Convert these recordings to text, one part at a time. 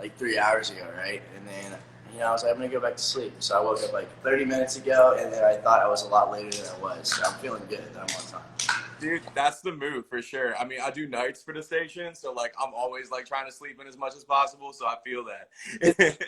like 3 hours ago, right? And then, I was like, I'm gonna go back to sleep. So I woke up like 30 minutes ago, and then I thought I was a lot later than I was. So I'm feeling good that I'm on time. Dude, that's the move for sure. I mean, I do nights for the station, so like I'm always like trying to sleep in as much as possible, so I feel that.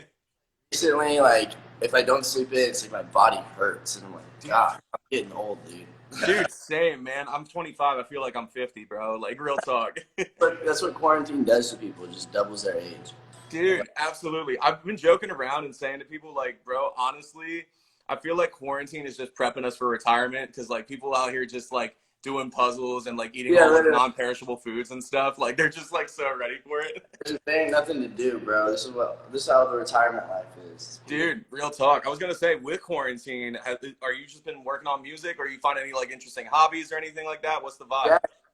Recently, like, if I don't sleep in, it's like my body hurts, and I'm like, Dude, God, I'm getting old, dude. dude, same, man. I'm 25. I feel like I'm 50, bro. Like real talk. But that's what quarantine does to people; it just doubles their age. Dude, absolutely. I've been joking around and saying to people like, bro, honestly, I feel like quarantine is just prepping us for retirement because like people out here just like doing puzzles and like eating Yeah, all like literally. non-perishable foods and stuff. Like they're just like so ready for it. There ain't nothing to do, bro. This is how the retirement life is. Dude, real talk. I was gonna say, with quarantine, are you just been working on music, or you find any like interesting hobbies or anything like that? What's the vibe?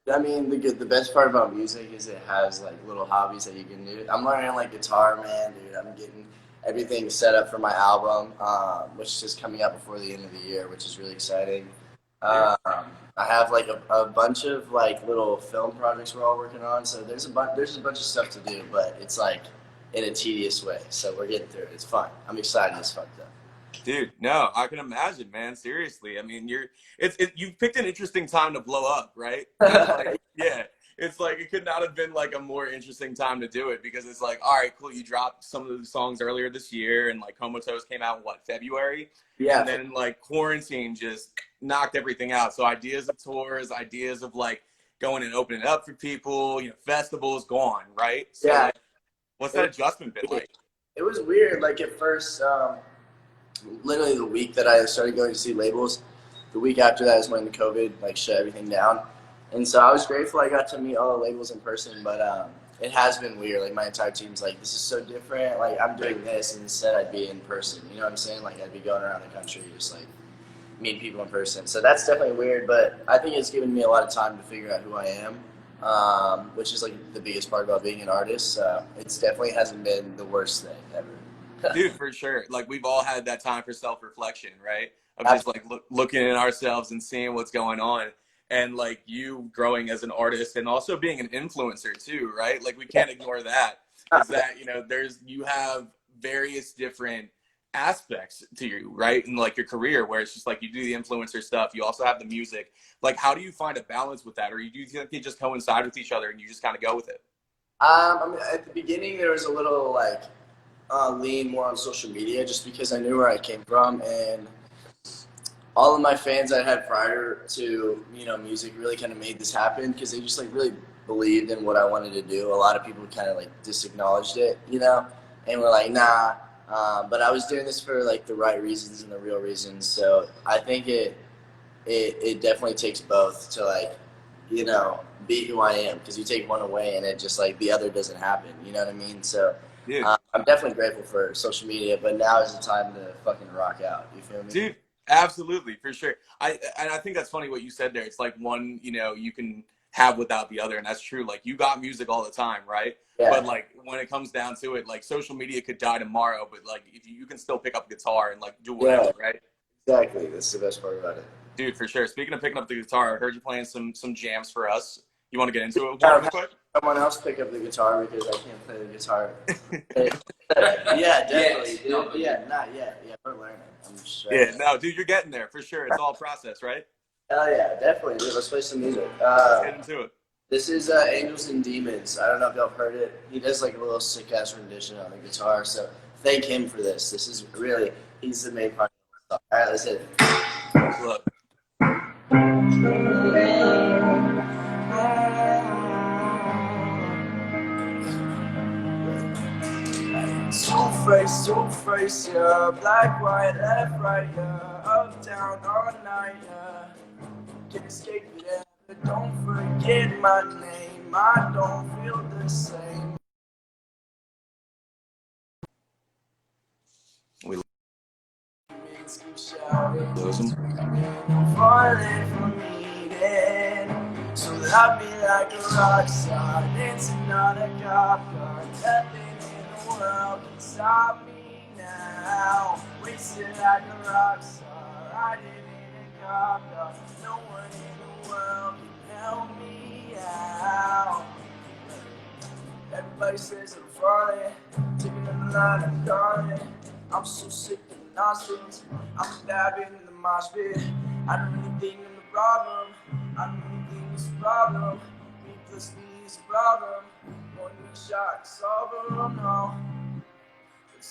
Yeah, I mean, the best part about music is it has like little hobbies that you can do. I'm learning like guitar, man, dude. I'm getting everything set up for my album, which is coming out before the end of the year, which is really exciting. Dude, Um, I have like a bunch of like little film projects we're all working on. So there's a bunch of stuff to do, but it's like in a tedious way. So we're getting through it. It's fun. I'm excited as fuck though. dude, no, I can imagine, man. Seriously, I mean, you've picked an interesting time to blow up, right? It's like, yeah, it's like it could not have been like a more interesting time to do it because it's like, all right, cool. You dropped some of the songs earlier this year, and like Comatose came out in what, February, and Yeah, then like quarantine just knocked everything out. So ideas of tours, ideas of like going and opening it up for people, festivals gone, right? So yeah. like, what's It that was adjustment been weird. like? It was weird. Like at first, literally the week that I started going to see labels, the week after that is when the COVID like shut everything down, and so I was grateful I got to meet all the labels in person. But it has been weird. Like my entire team's like, this is so different. Like I'm doing this, and instead I'd be in person. You know what I'm saying? Like I'd be going around the country just like meeting people in person. So that's definitely weird. But I think it's given me a lot of time to figure out who I am. Which is like the biggest part about being an artist. It's definitely hasn't been the worst thing ever. Dude, for sure. Like we've all had that time for self-reflection, right? Of just Absolutely. like looking at ourselves and seeing what's going on. And like you growing as an artist and also being an influencer too, right? Like we can't ignore that. Is that, you have various different aspects to you, right? And like your career where it's just like you do the influencer stuff, you also have the music. Like how do you find a balance with that? Or do you think they just coincide with each other and you just kind of go with it? I mean, at the beginning, there was a little like lean more on social media just because I knew where I came from and all of my fans I had prior to music really kind of made this happen because they just like really believed in what I wanted to do. A lot of people kind of like disacknowledged it, and were like, nah. But I was doing this for like the right reasons and the real reasons. So I think it definitely takes both to like be who I am because you take one away and it just like the other doesn't happen. You know what I mean? So Dude. I'm definitely grateful for social media, but now is the time to fucking rock out. You feel me? Dude, absolutely, for sure. I think that's funny what you said there. It's like one, you can have without the other, and that's true. Like you got music all the time, right? But Yeah, like when it comes down to it, like social media could die tomorrow, but like if you can still pick up a guitar and like do yeah, whatever, right? exactly. That's the best part about it. Dude, for sure. Speaking of picking up the guitar, I heard you playing some jams for us. You want to get into it I'll real have quick? someone else pick up the guitar because I can't play the guitar. Yeah, definitely. Dude. Yeah, not yet. Yeah, we're learning. I'm Yeah, stressed. no, dude, you're getting there for sure. It's all process, right? Hell yeah, definitely. Dude, let's play some music. Let's get into it. This is Angels and Demons. I don't know if y'all have heard it. He does like a little sick ass rendition on the guitar. So thank him for this. This is really he's the main part of the song. All right, let's hit it. Look. Two face, yeah. Black, white, left, right, yeah. Up, down, all night, yeah. Can't escape it, yeah. Don't forget my name. I don't feel the same. We Keep shouting, lose them. falling for me then. So love me like a rock star, dancing on a cop car. Nothing in the world can stop me now. Wasted like a rock star, riding in a cop car. No one in the world can help me out. Everybody says I'm falling, taking that I'm done. I'm so sick of nonsense. I'm dabbing in the mosh pit. I don't really think I'm the problem. I don't really think it's a problem. Me plus me is a problem. One good shot, solve them, no.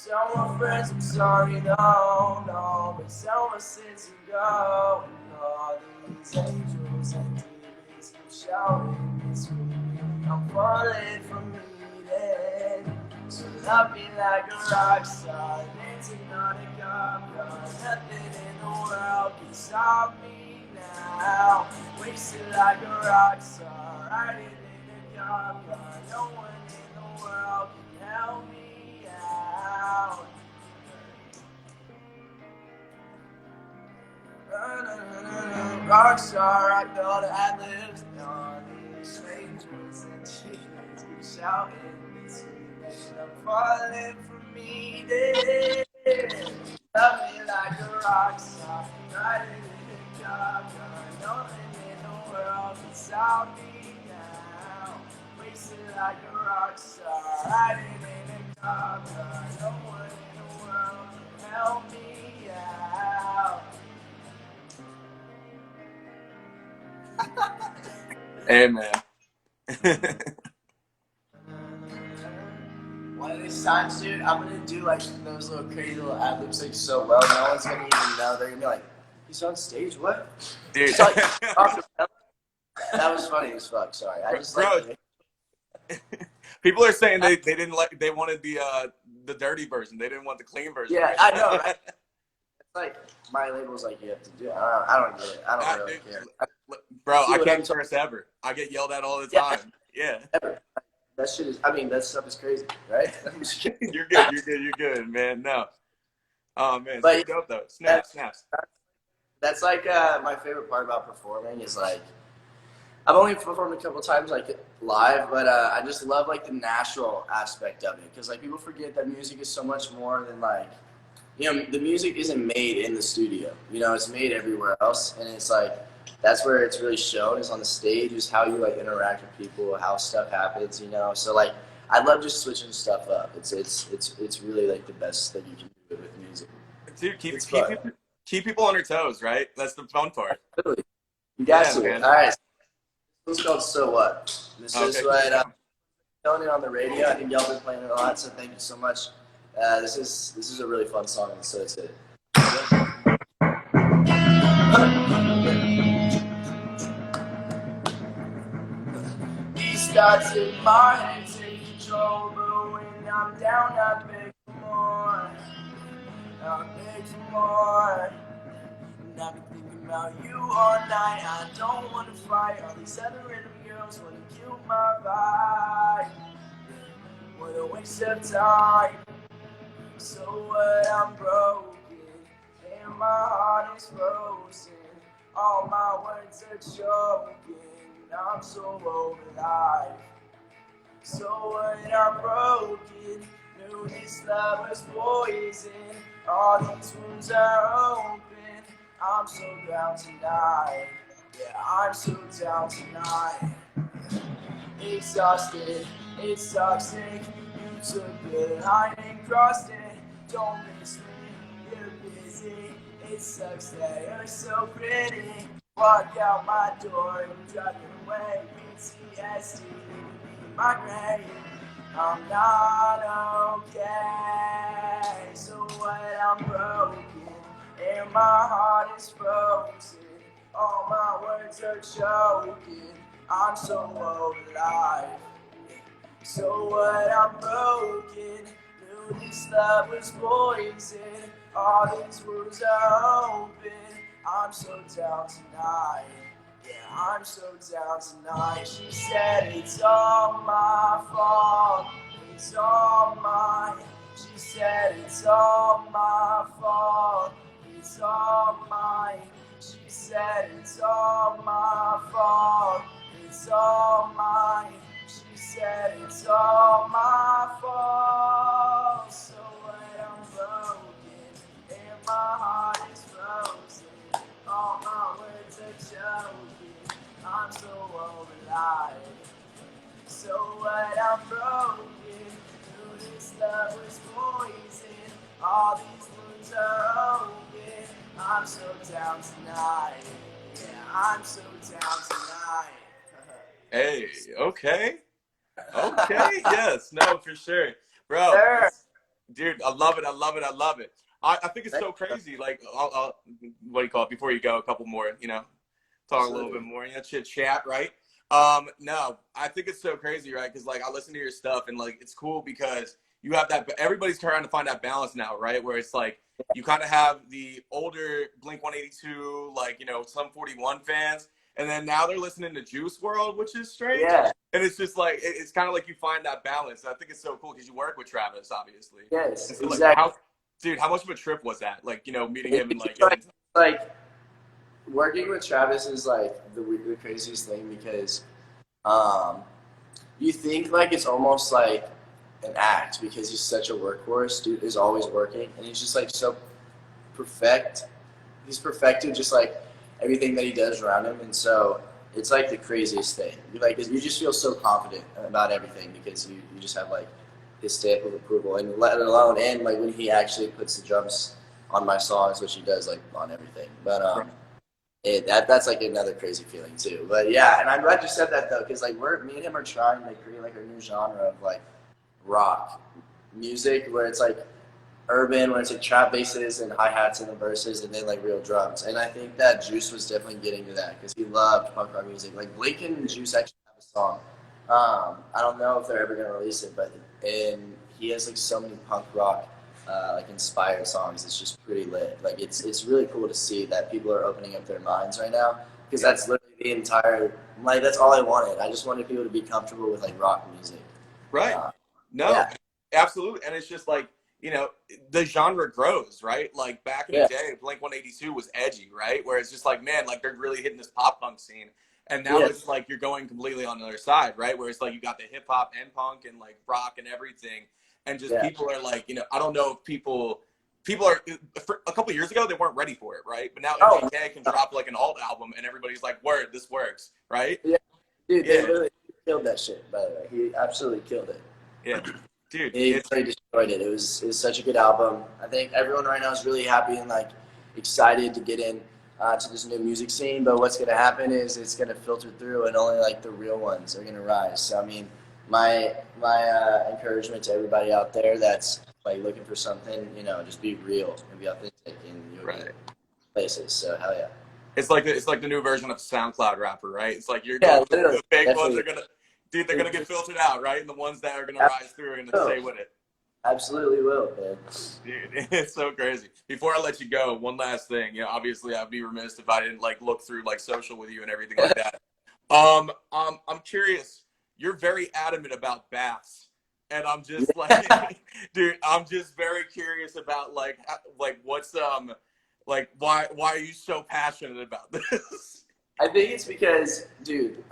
Tell my friends I'm sorry, no. But tell my sins and go. And all these angels and demons keep shouting this me. I'm falling from needing. So love me like a rock star, dancing on a golf cart. Nothing in the world can stop me now. Wasted like a rock star, riding in a golf cart. No one in the world can help me out. Rockstar, I got ad-libs on these strangers and demons keep shouting this me. I'm falling from me, love me like a rockstar, riding in a job, nothing in the world can stop me now. Wasted like a rockstar, riding in a job, no one in the world can help me out. Hey, man. One of these times, dude, I'm gonna do like those little crazy little ad libs like so well. No one's gonna even know. They're gonna be like, "He's on stage, what?" Dude. Like, that was funny as fuck. Sorry, I just Bro, people are saying they didn't like, they wanted the dirty version. They didn't want the clean version. Yeah, I know, right? It's like my label's like you have to do it. I don't get it. I don't really care. Bro, I can't curse ever. I get yelled at all the time. Yeah. Ever. That shit is. I mean, that stuff is crazy, right? I'm just kidding. You're good. You're good, man. No. Oh man, But it's dope though. Snaps. That's like my favorite part about performing is like I've only performed a couple times like live, but I just love like the natural aspect of it because like people forget that music is so much more than like the music isn't made in the studio. It's made everywhere else, and it's like that's where it's really shown is on the stage is how you like interact with people, how stuff happens. So like I love just switching stuff up. It's really like the best that you can do with music. Dude, keep people on their toes, right? That's the fun part. Absolutely. You got to. Man. All right. This is called So What. This is what telling it on the radio. I think y'all been playing it a lot, so thank you so much. This is a really fun song, so it's it. These thoughts in my head take control, but when I'm down, I beg for more. I beg for more. And I've been thinking about you all night. I don't want to fight. All these other random girls want to kill my vibe. What a waste of time. So what? I'm broken, and my heart is frozen. All my words are choking. I'm so over life. So what? I'm broken. Knew this love was poison. All these wounds are open. I'm so down tonight. Yeah, I'm so down tonight. Exhausted, it's toxic. You took the line and crossed it. Don't miss me, you're busy. It sucks that you're so pretty. Walk out my door, you're driving away. PTSD, migraine. I'm not okay. So what? I'm broken, and my heart is frozen. All my words are choking. I'm so over life. So what? I'm broken. Knew this love was poison. All these wounds are open. I'm so down tonight. Yeah, I'm so down tonight. She said it's all my fault. It's all mine. She said it's all my fault. It's all mine. She said it's all my fault. It's all mine. She said it's all my fault. So when I'm broken and my heart is frozen, all my words are choking. I'm so over life. So what? I'm broken. Knew this love was for poison. All these wounds are open. I'm so down tonight. Yeah, I'm so down tonight. Hey, okay. Okay, yes, no, for sure. Bro, Sure. dude, I love it. I love it. I love it. I think it's so crazy. Like, what do you call it? Before you go, a couple more, talk a little bit more, chit chat, right? No, I think it's so crazy, right? Because like I listen to your stuff and like it's cool because you have that. Everybody's trying to find that balance now, right? Where it's like you kind of have the older Blink 182, like some 41 fans, and then now they're listening to Juice World, which is strange. Yeah. And it's just like it's kind of like you find that balance. I think it's so cool because you work with Travis, obviously. Yes, And so, exactly. Dude, how much of a trip was that? Like, meeting him and like working with Travis is like the craziest thing because you think like it's almost like an act because he's such a workhorse. Dude is always working and he's just like so perfect. He's perfected just like everything that he does around him, and so it's like the craziest thing. You just feel so confident about everything because you just have like his stamp of approval, and let alone and like when he actually puts the drums on my songs, which he does like on everything. But that's like another crazy feeling too. But yeah, and I'm glad you said that though, because like me and him are trying to create like a new genre of like rock music where it's like urban, where it's like trap basses and hi-hats in the verses and then like real drums. And I think that Juice was definitely getting to that because he loved punk rock music. Like Blake and Juice actually have a song. I don't know if they're ever gonna release it, but he has like so many punk rock like inspired songs. It's just pretty lit. Like it's really cool to see that people are opening up their minds right now because that's literally the entire that's all I wanted. I just wanted people to be comfortable with like rock music. Right. No, absolutely. And it's just like, the genre grows, right? Like back in the day, Blink 182 was edgy, right? Where it's just like, man, like they're really hitting this pop punk scene. And now it's like you're going completely on the other side, right? Where it's like you got the hip hop and punk and like rock and everything. And just people are like, I don't know if people are, for a couple of years ago, they weren't ready for it, right? But now MGK can drop like an alt album and everybody's like, word, this works, right? Yeah. Dude, they really killed that shit, by the way. He absolutely killed it. Yeah. Dude, he really destroyed it. It was such a good album. I think everyone right now is really happy and like excited to get in to this new music scene. But what's gonna happen is it's gonna filter through, and only like the real ones are gonna rise. So I mean, my encouragement to everybody out there that's like looking for something, just be real and be authentic, and you'll get places. So hell yeah. It's like the new version of SoundCloud rapper, right? It's like the fake ones are gonna. Dude, they're going to get filtered out, right? And the ones that are going to rise through are going to stay with it. Absolutely will, man. Dude, it's so crazy. Before I let you go, one last thing. Obviously, I'd be remiss if I didn't, like, look through, like, social with you and everything like that. I'm curious. You're very adamant about baths. And I'm just, like, dude, I'm just very curious about, like what's, like, why are you so passionate about this? I think it's because, dude,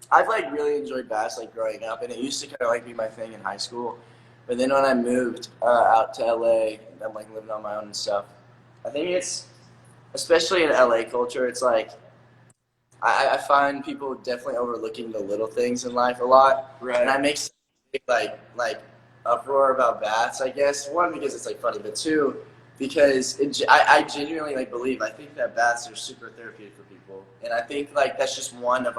I've like really enjoyed bass like growing up, and it used to kind of like be my thing in high school. But then when I moved out to LA, and I'm like living on my own and stuff, I think it's, especially in LA culture, it's like I find people definitely overlooking the little things in life a lot. Right. And I make like uproar about baths, I guess. One, because it's like funny, but two, because I genuinely like believe, I think that baths are super therapeutic for people, and I think like that's just one of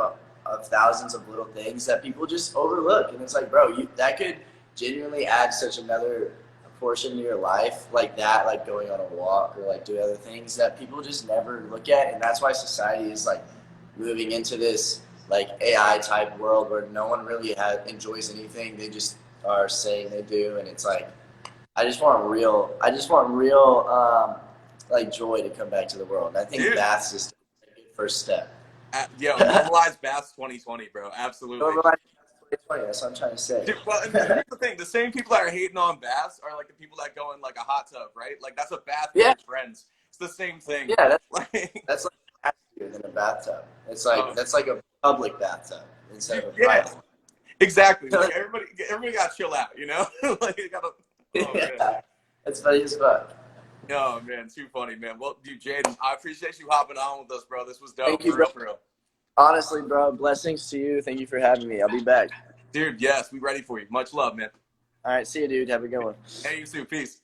thousands of little things that people just overlook. And it's like, bro, that could genuinely add such another portion to your life, like that, like going on a walk or like do other things that people just never look at. And that's why society is like moving into this like AI type world where no one really enjoys anything. They just are saying they do. And it's like, I just want real like joy to come back to the world. And I think that's just a good first step. Normalize baths 2020, bro. Absolutely. Normalize 2020. That's what I'm trying to say. Dude, well, and here's the thing: the same people that are hating on baths are like the people that go in like a hot tub, right? Like that's a bath for your friends. It's the same thing. Yeah, that's like fancier than a bathtub. It's like that's like a public bathtub instead of a private. Exactly. Like everybody got to chill out, like you gotta. Man. That's funny as fuck. Oh man, too funny, man. Well, dude, Jxdn, I appreciate you hopping on with us, bro. This was dope. Thank you, for real. Honestly, bro, blessings to you. Thank you for having me. I'll be back. Dude, yes, we ready for you. Much love, man. All right, see you, dude. Have a good one. Hey, you too. Peace.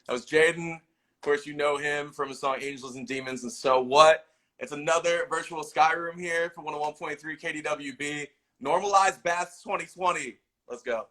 That was Jxdn. Of course, you know him from his song Angels and Demons and So What. It's another virtual Skyroom here for 101.3 KDWB. Normalized Baths 2020. Let's go.